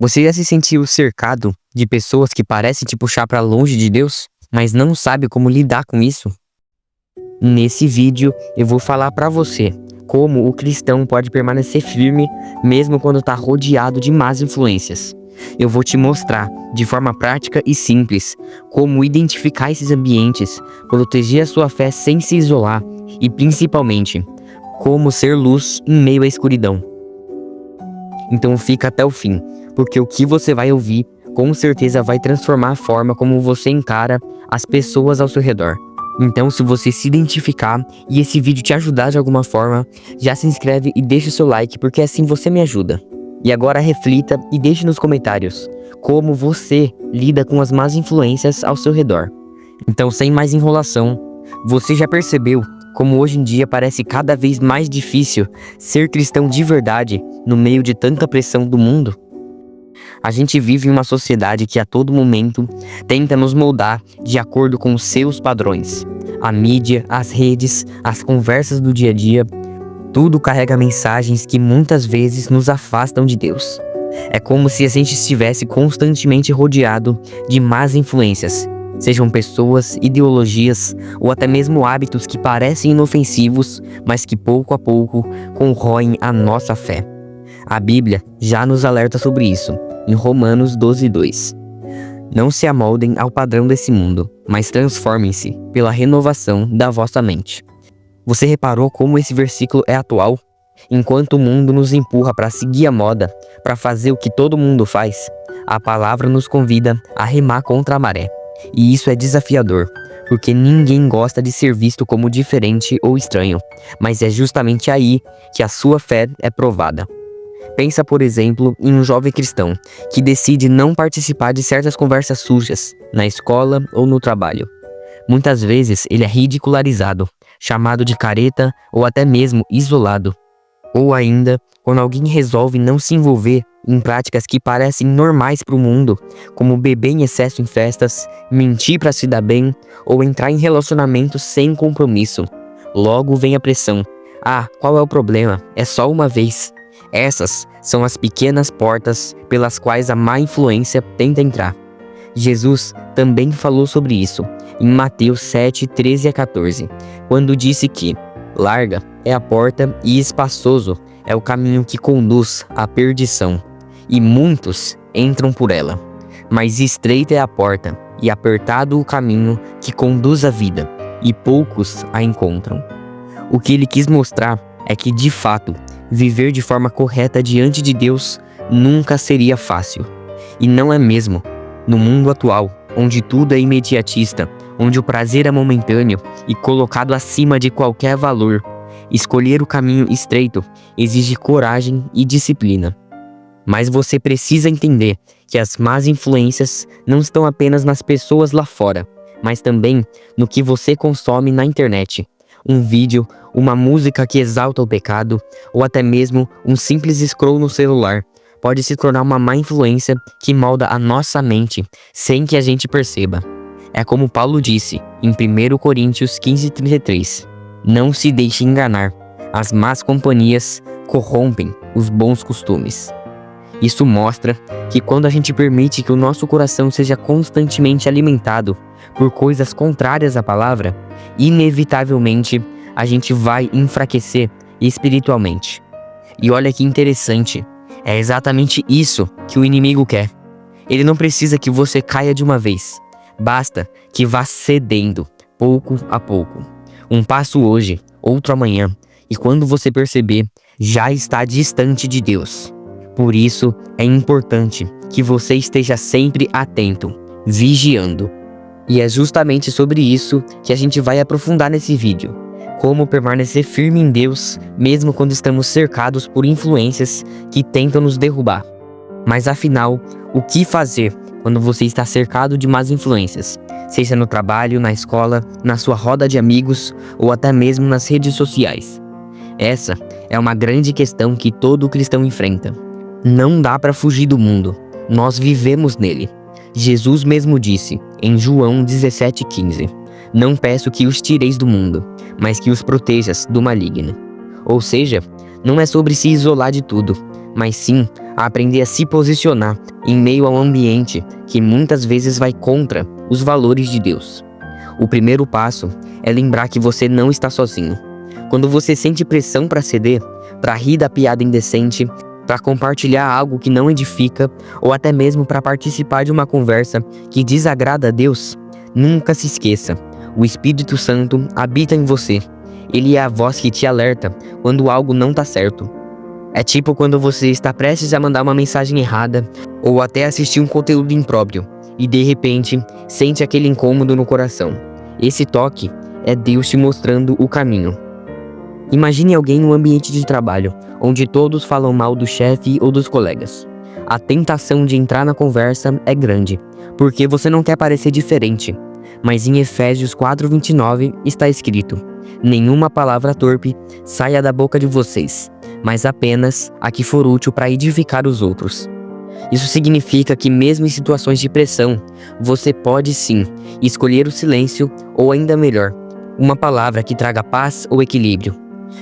Você já se sentiu cercado de pessoas que parecem te puxar para longe de Deus, mas não sabe como lidar com isso? Nesse vídeo eu vou falar para você como o cristão pode permanecer firme mesmo quando está rodeado de más influências. Eu vou te mostrar, de forma prática e simples, como identificar esses ambientes, proteger a sua fé sem se isolar e, principalmente, como ser luz em meio à escuridão. Então fica até o fim, porque o que você vai ouvir com certeza vai transformar a forma como você encara as pessoas ao seu redor. Então, se você se identificar e esse vídeo te ajudar de alguma forma, já se inscreve e deixa o seu like, porque assim você me ajuda. E agora reflita e deixe nos comentários como você lida com as más influências ao seu redor. Então, sem mais enrolação, você já percebeu como hoje em dia parece cada vez mais difícil ser cristão de verdade no meio de tanta pressão do mundo? A gente vive em uma sociedade que a todo momento tenta nos moldar de acordo com os seus padrões. A mídia, as redes, as conversas do dia a dia, tudo carrega mensagens que muitas vezes nos afastam de Deus. É como se a gente estivesse constantemente rodeado de más influências, sejam pessoas, ideologias ou até mesmo hábitos que parecem inofensivos, mas que pouco a pouco corroem a nossa fé. A Bíblia já nos alerta sobre isso, em Romanos 12:2. Não se amoldem ao padrão desse mundo, mas transformem-se pela renovação da vossa mente. Você reparou como esse versículo é atual? Enquanto o mundo nos empurra para seguir a moda, para fazer o que todo mundo faz, a palavra nos convida a remar contra a maré. E isso é desafiador, porque ninguém gosta de ser visto como diferente ou estranho, mas é justamente aí que a sua fé é provada. Pensa, por exemplo, em um jovem cristão que decide não participar de certas conversas sujas, na escola ou no trabalho. Muitas vezes ele é ridicularizado, chamado de careta ou até mesmo isolado. Ou ainda, quando alguém resolve não se envolver em práticas que parecem normais para o mundo, como beber em excesso em festas, mentir para se dar bem ou entrar em relacionamentos sem compromisso. Logo vem a pressão. Ah, qual é o problema? É só uma vez. Essas são as pequenas portas pelas quais a má influência tenta entrar. Jesus também falou sobre isso em Mateus 7:13-14, quando disse que larga é a porta e espaçoso é o caminho que conduz à perdição, e muitos entram por ela. Mas estreita é a porta e apertado o caminho que conduz à vida, e poucos a encontram. O que ele quis mostrar é que, de fato, viver de forma correta diante de Deus nunca seria fácil. E não é mesmo. No mundo atual, onde tudo é imediatista, onde o prazer é momentâneo e colocado acima de qualquer valor, escolher o caminho estreito exige coragem e disciplina. Mas você precisa entender que as más influências não estão apenas nas pessoas lá fora, mas também no que você consome na internet. Um vídeo, uma música que exalta o pecado, ou até mesmo um simples scroll no celular, pode se tornar uma má influência que molda a nossa mente sem que a gente perceba. É como Paulo disse em 1 Coríntios 15:33. Não se deixe enganar, as más companhias corrompem os bons costumes. Isso mostra que quando a gente permite que o nosso coração seja constantemente alimentado por coisas contrárias à palavra, inevitavelmente a gente vai enfraquecer espiritualmente. E olha que interessante, é exatamente isso que o inimigo quer. Ele não precisa que você caia de uma vez, basta que vá cedendo, pouco a pouco. Um passo hoje, outro amanhã, e quando você perceber, já está distante de Deus. Por isso, é importante que você esteja sempre atento, vigiando. E é justamente sobre isso que a gente vai aprofundar nesse vídeo. Como permanecer firme em Deus, mesmo quando estamos cercados por influências que tentam nos derrubar. Mas afinal, o que fazer quando você está cercado de más influências? Seja no trabalho, na escola, na sua roda de amigos ou até mesmo nas redes sociais. Essa é uma grande questão que todo cristão enfrenta. Não dá para fugir do mundo, nós vivemos nele. Jesus mesmo disse, em João 17:15, não peço que os tireis do mundo, mas que os protejas do maligno. Ou seja, não é sobre se isolar de tudo, mas sim a aprender a se posicionar em meio a um ambiente que muitas vezes vai contra os valores de Deus. O primeiro passo é lembrar que você não está sozinho. Quando você sente pressão para ceder, para rir da piada indecente, para compartilhar algo que não edifica, ou até mesmo para participar de uma conversa que desagrada a Deus, nunca se esqueça: o Espírito Santo habita em você. Ele é a voz que te alerta quando algo não tá certo. É tipo quando você está prestes a mandar uma mensagem errada, ou até assistir um conteúdo impróprio, e de repente sente aquele incômodo no coração. Esse toque é Deus te mostrando o caminho. Imagine alguém no ambiente de trabalho, onde todos falam mal do chefe ou dos colegas. A tentação de entrar na conversa é grande, porque você não quer parecer diferente. Mas em Efésios 4:29 está escrito: nenhuma palavra torpe saia da boca de vocês, mas apenas a que for útil para edificar os outros. Isso significa que mesmo em situações de pressão, você pode sim escolher o silêncio, ou ainda melhor, uma palavra que traga paz ou equilíbrio.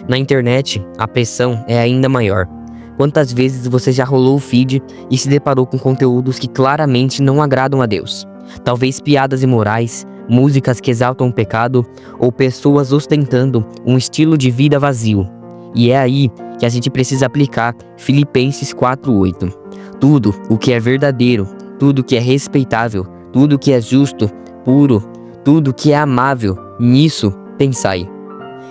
Na internet, a pressão é ainda maior. Quantas vezes você já rolou o feed e se deparou com conteúdos que claramente não agradam a Deus? Talvez piadas imorais, músicas que exaltam o pecado, ou pessoas ostentando um estilo de vida vazio. E é aí que a gente precisa aplicar Filipenses 4:8. Tudo o que é verdadeiro, tudo o que é respeitável, tudo o que é justo, puro, tudo o que é amável, nisso pensai.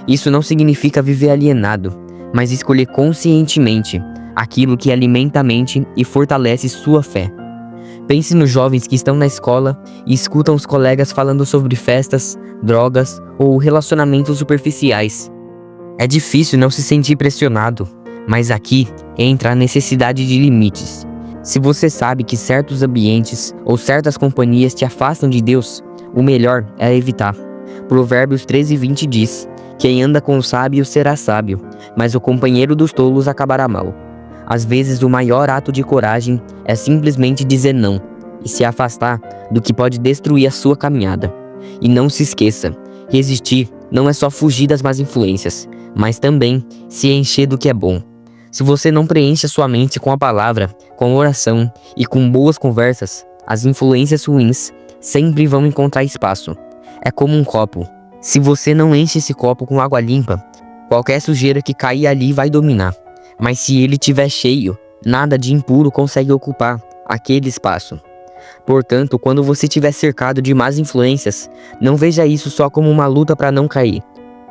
Isso não significa viver alienado, mas escolher conscientemente aquilo que alimenta a mente e fortalece sua fé. Pense nos jovens que estão na escola e escutam os colegas falando sobre festas, drogas ou relacionamentos superficiais. É difícil não se sentir pressionado, mas aqui entra a necessidade de limites. Se você sabe que certos ambientes ou certas companhias te afastam de Deus, o melhor é evitar. Provérbios 13:20 diz: quem anda com o sábio será sábio, mas o companheiro dos tolos acabará mal. Às vezes o maior ato de coragem é simplesmente dizer não e se afastar do que pode destruir a sua caminhada. E não se esqueça, resistir não é só fugir das más influências, mas também se encher do que é bom. Se você não preenche a sua mente com a palavra, com oração e com boas conversas, as influências ruins sempre vão encontrar espaço. É como um copo. Se você não enche esse copo com água limpa, qualquer sujeira que cair ali vai dominar. Mas se ele estiver cheio, nada de impuro consegue ocupar aquele espaço. Portanto, quando você estiver cercado de más influências, não veja isso só como uma luta para não cair,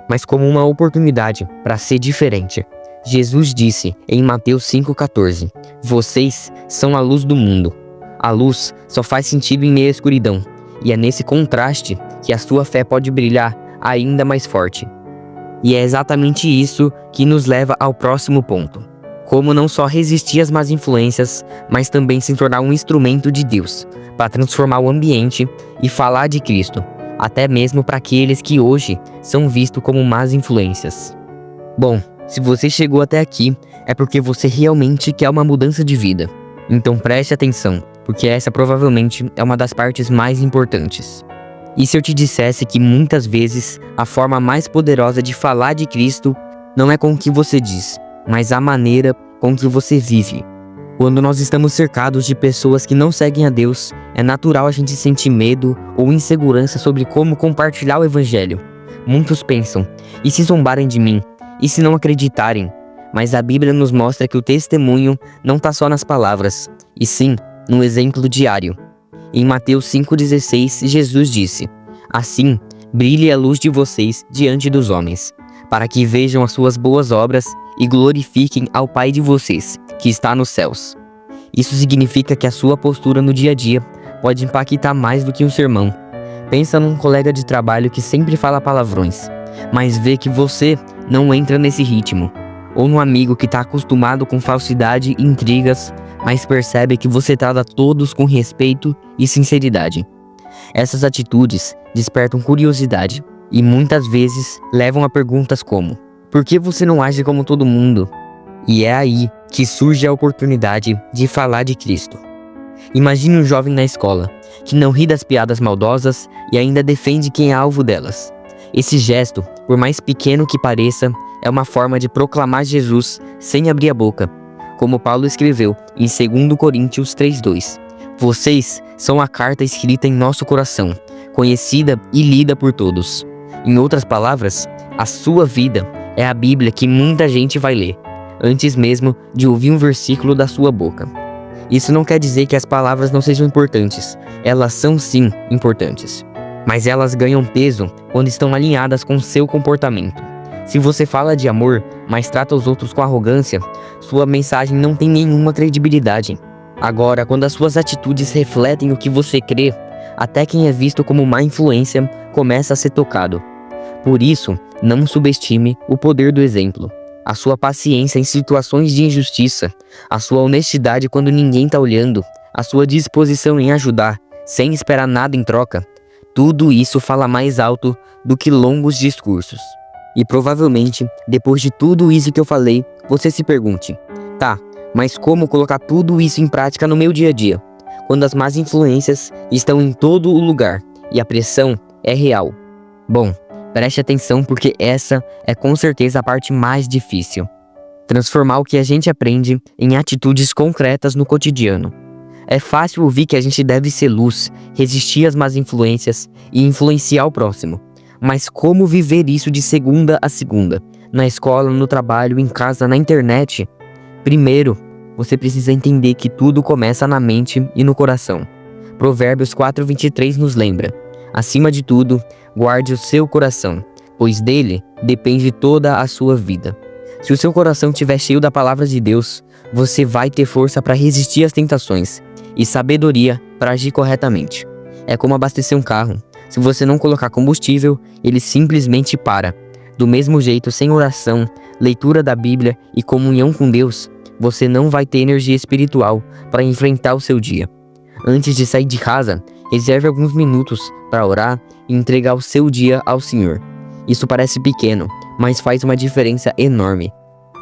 mas como uma oportunidade para ser diferente. Jesus disse em Mateus 5,14: vocês são a luz do mundo. A luz só faz sentido em meio à escuridão, e é nesse contraste que a sua fé pode brilhar ainda mais forte. E é exatamente isso que nos leva ao próximo ponto: como não só resistir às más influências, mas também se tornar um instrumento de Deus, para transformar o ambiente e falar de Cristo, até mesmo para aqueles que hoje são vistos como más influências. Bom, se você chegou até aqui, é porque você realmente quer uma mudança de vida. Então preste atenção, porque essa provavelmente é uma das partes mais importantes. E se eu te dissesse que muitas vezes a forma mais poderosa de falar de Cristo não é com o que você diz, mas a maneira com que você vive? Quando nós estamos cercados de pessoas que não seguem a Deus, é natural a gente sentir medo ou insegurança sobre como compartilhar o Evangelho. Muitos pensam: e se zombarem de mim? E se não acreditarem? Mas a Bíblia nos mostra que o testemunho não está só nas palavras, e sim no exemplo diário. Em Mateus 5,16, Jesus disse: assim, brilhe a luz de vocês diante dos homens, para que vejam as suas boas obras e glorifiquem ao Pai de vocês, que está nos céus. Isso significa que a sua postura no dia a dia pode impactar mais do que um sermão. Pensa num colega de trabalho que sempre fala palavrões, mas vê que você não entra nesse ritmo. Ou num amigo que está acostumado com falsidade e intrigas, mas percebe que você trata todos com respeito e sinceridade. Essas atitudes despertam curiosidade e muitas vezes levam a perguntas como: por que você não age como todo mundo? E é aí que surge a oportunidade de falar de Cristo. Imagine um jovem na escola que não ri das piadas maldosas e ainda defende quem é alvo delas. Esse gesto, por mais pequeno que pareça, é uma forma de proclamar Jesus sem abrir a boca. como Paulo escreveu em 2 Coríntios 3:2. Vocês são a carta escrita em nosso coração, conhecida e lida por todos. Em outras palavras, a sua vida é a Bíblia que muita gente vai ler, antes mesmo de ouvir um versículo da sua boca. Isso não quer dizer que as palavras não sejam importantes, elas são sim importantes. Mas elas ganham peso quando estão alinhadas com seu comportamento. Se você fala de amor, mas trata os outros com arrogância, sua mensagem não tem nenhuma credibilidade. Agora, quando as suas atitudes refletem o que você crê, até quem é visto como má influência começa a ser tocado. Por isso, não subestime o poder do exemplo. A sua paciência em situações de injustiça, a sua honestidade quando ninguém está olhando, a sua disposição em ajudar, sem esperar nada em troca, tudo isso fala mais alto do que longos discursos. E provavelmente, depois de tudo isso que eu falei, você se pergunte: tá, mas como colocar tudo isso em prática no meu dia a dia, quando as más influências estão em todo o lugar e a pressão é real? Bom, preste atenção porque essa é com certeza a parte mais difícil. Transformar o que a gente aprende em atitudes concretas no cotidiano. É fácil ouvir que a gente deve ser luz, resistir às más influências e influenciar o próximo. Mas como viver isso de segunda a segunda? Na escola, no trabalho, em casa, na internet? Primeiro, você precisa entender que tudo começa na mente e no coração. Provérbios 4:23 nos lembra: acima de tudo, guarde o seu coração, pois dele depende toda a sua vida. Se o seu coração estiver cheio da palavra de Deus, você vai ter força para resistir às tentações e sabedoria para agir corretamente. É como abastecer um carro. Se você não colocar combustível, ele simplesmente para. Do mesmo jeito, sem oração, leitura da Bíblia e comunhão com Deus, você não vai ter energia espiritual para enfrentar o seu dia. Antes de sair de casa, reserve alguns minutos para orar e entregar o seu dia ao Senhor. Isso parece pequeno, mas faz uma diferença enorme.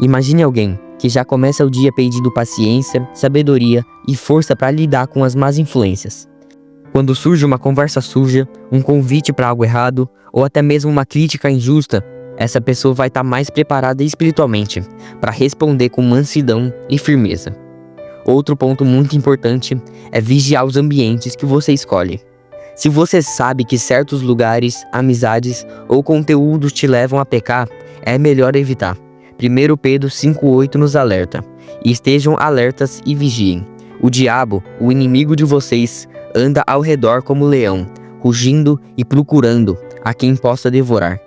Imagine alguém que já começa o dia pedindo paciência, sabedoria e força para lidar com as más influências. Quando surge uma conversa suja, um convite para algo errado ou até mesmo uma crítica injusta, essa pessoa vai estar mais preparada espiritualmente para responder com mansidão e firmeza. Outro ponto muito importante é vigiar os ambientes que você escolhe. Se você sabe que certos lugares, amizades ou conteúdos te levam a pecar, é melhor evitar. 1 Pedro 5:8 nos alerta: estejam alertas e vigiem. O diabo, o inimigo de vocês, anda ao redor como leão, rugindo e procurando a quem possa devorar.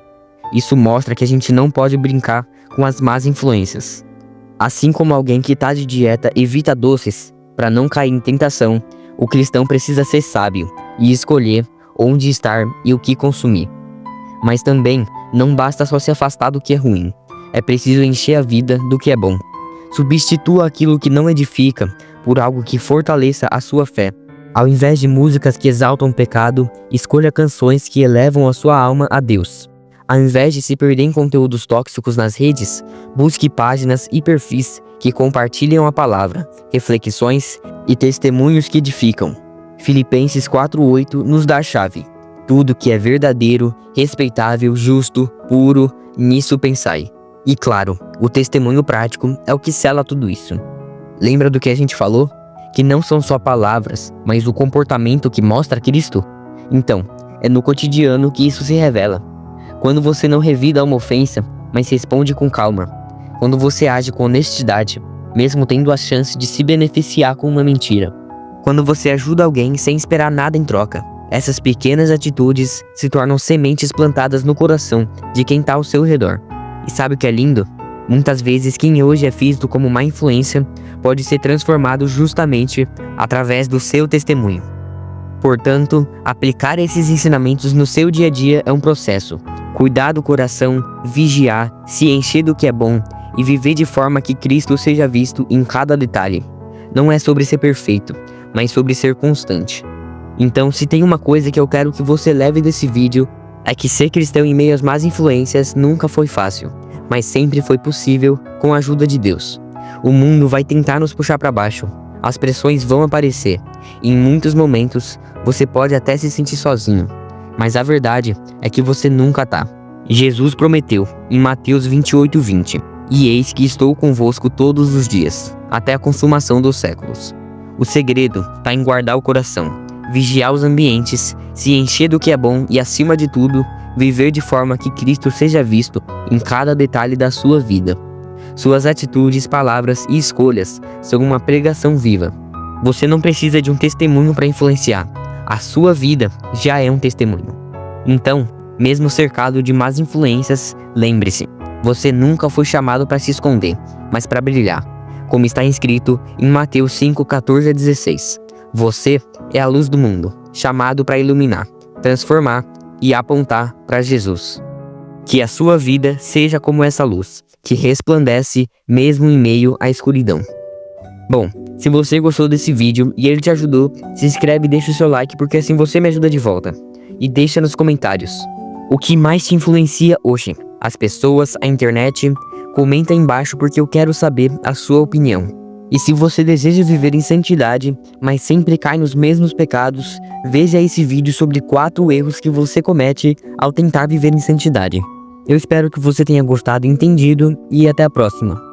Isso mostra que a gente não pode brincar com as más influências. Assim como alguém que está de dieta evita doces para não cair em tentação, o cristão precisa ser sábio e escolher onde estar e o que consumir. Mas também não basta só se afastar do que é ruim, é preciso encher a vida do que é bom. Substitua aquilo que não edifica por algo que fortaleça a sua fé. Ao invés de músicas que exaltam o pecado, escolha canções que elevam a sua alma a Deus. Ao invés de se perder em conteúdos tóxicos nas redes, busque páginas e perfis que compartilham a palavra, reflexões e testemunhos que edificam. Filipenses 4:8 nos dá a chave: tudo que é verdadeiro, respeitável, justo, puro, nisso pensai. E claro, o testemunho prático é o que sela tudo isso. Lembra do que a gente falou? Que não são só palavras, mas o comportamento que mostra Cristo? Então, é no cotidiano que isso se revela. Quando você não revida uma ofensa, mas responde com calma. Quando você age com honestidade, mesmo tendo a chance de se beneficiar com uma mentira. Quando você ajuda alguém sem esperar nada em troca. Essas pequenas atitudes se tornam sementes plantadas no coração de quem está ao seu redor. E sabe o que é lindo? Muitas vezes quem hoje é visto como má influência pode ser transformado justamente através do seu testemunho. Portanto, aplicar esses ensinamentos no seu dia a dia é um processo. Cuidar do coração, vigiar, se encher do que é bom e viver de forma que Cristo seja visto em cada detalhe. Não é sobre ser perfeito, mas sobre ser constante. Então, se tem uma coisa que eu quero que você leve desse vídeo, é que ser cristão em meio às más influências nunca foi fácil, mas sempre foi possível com a ajuda de Deus. O mundo vai tentar nos puxar para baixo, as pressões vão aparecer, e em muitos momentos você pode até se sentir sozinho, mas a verdade é que você nunca tá. Jesus prometeu, em Mateus 28:20, E eis que estou convosco todos os dias, até a consumação dos séculos. O segredo está em guardar o coração, vigiar os ambientes, se encher do que é bom e, acima de tudo, viver de forma que Cristo seja visto em cada detalhe da sua vida. Suas atitudes, palavras e escolhas são uma pregação viva. Você não precisa de um testemunho para influenciar. A sua vida já é um testemunho. Então, mesmo cercado de más influências, lembre-se, você nunca foi chamado para se esconder, mas para brilhar. Como está escrito em Mateus 5:14-16. Você é a luz do mundo, chamado para iluminar, transformar e apontar para Jesus. Que a sua vida seja como essa luz, que resplandece mesmo em meio à escuridão. Bom, se você gostou desse vídeo e ele te ajudou, se inscreve e deixa o seu like, porque assim você me ajuda de volta. E deixa nos comentários o que mais te influencia hoje. As pessoas, a internet? Comenta aí embaixo porque eu quero saber a sua opinião. E se você deseja viver em santidade, mas sempre cai nos mesmos pecados, veja esse vídeo sobre 4 erros que você comete ao tentar viver em santidade. Eu espero que você tenha gostado e entendido, e até a próxima.